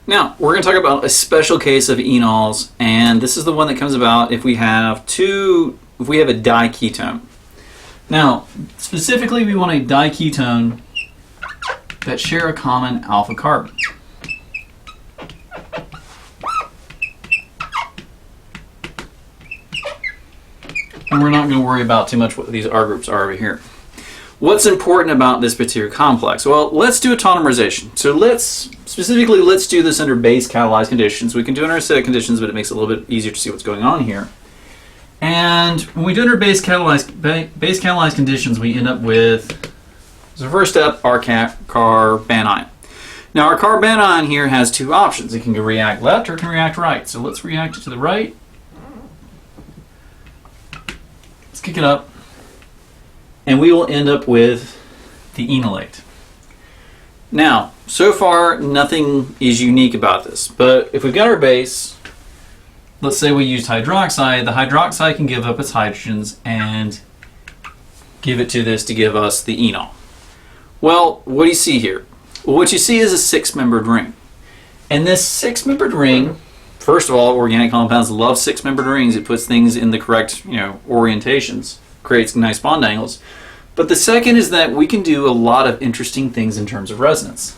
Now, we're going to talk about a special case of enols, and this is the one that comes about if we have a diketone. Now, specifically, we want a diketone that share a common alpha carbon. And we're not going to worry about too much what these R groups are over here. What's important about this particular complex? Well, let's do a tautomerization. So let's do this under base catalyzed conditions. We can do it under acidic conditions, but it makes it a little bit easier to see what's going on here. And when we do it under base catalyzed conditions, we end up with, so first step, our carbanion. Now our carbanion here has two options. It can react left or it can react right. So let's react it to the right. Let's kick it up. And we will end up with the enolate. Now, so far, nothing is unique about this. But if we've got our base, let's say we used hydroxide, the hydroxide can give up its hydrogens and give it to this to give us the enol. Well, what do you see here? Well, what you see is a six-membered ring. And this six-membered ring, first of all, organic compounds love six-membered rings. It puts things in the correct, orientations, creates nice bond angles. But the second is that we can do a lot of interesting things in terms of resonance.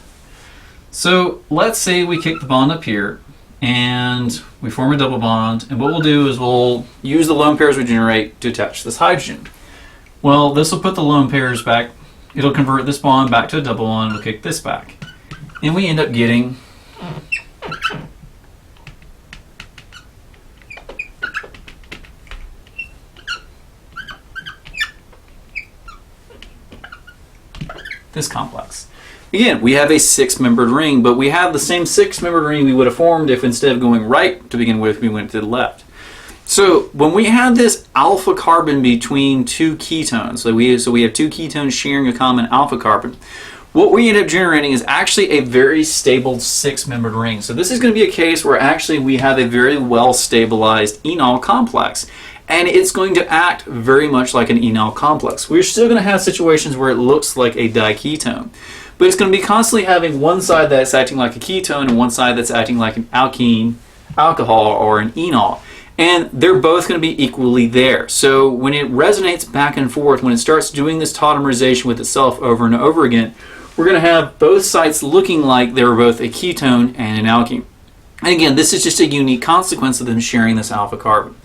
So let's say we kick the bond up here and we form a double bond, and what we'll do is we'll use the lone pairs we generate to attach this hydrogen. Well, this will put the lone pairs back. It'll convert this bond back to a double bond. We'll kick this back. And we end up getting this complex. Again, we have a six-membered ring, but we have the same six-membered ring we would have formed if instead of going right to begin with, we went to the left. So when we have this alpha carbon between two ketones, so we have two ketones sharing a common alpha carbon, what we end up generating is actually a very stable six-membered ring. So this is going to be a case where actually we have a very well-stabilized enol complex. And it's going to act very much like an enol complex. We're still going to have situations where it looks like a diketone. But it's going to be constantly having one side that's acting like a ketone and one side that's acting like an alkene, alcohol, or an enol. And they're both going to be equally there. So when it resonates back and forth, when it starts doing this tautomerization with itself over and over again, we're going to have both sites looking like they're both a ketone and an alkene. And again, this is just a unique consequence of them sharing this alpha carbon.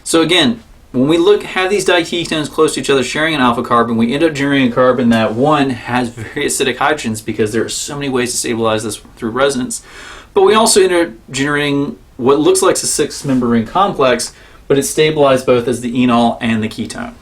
So again, when we have these diketones close to each other sharing an alpha carbon, we end up generating a carbon that, one, has very acidic hydrogens because there are so many ways to stabilize this through resonance. But we also end up generating what looks like a six-member ring complex, but it's stabilized both as the enol and the ketone.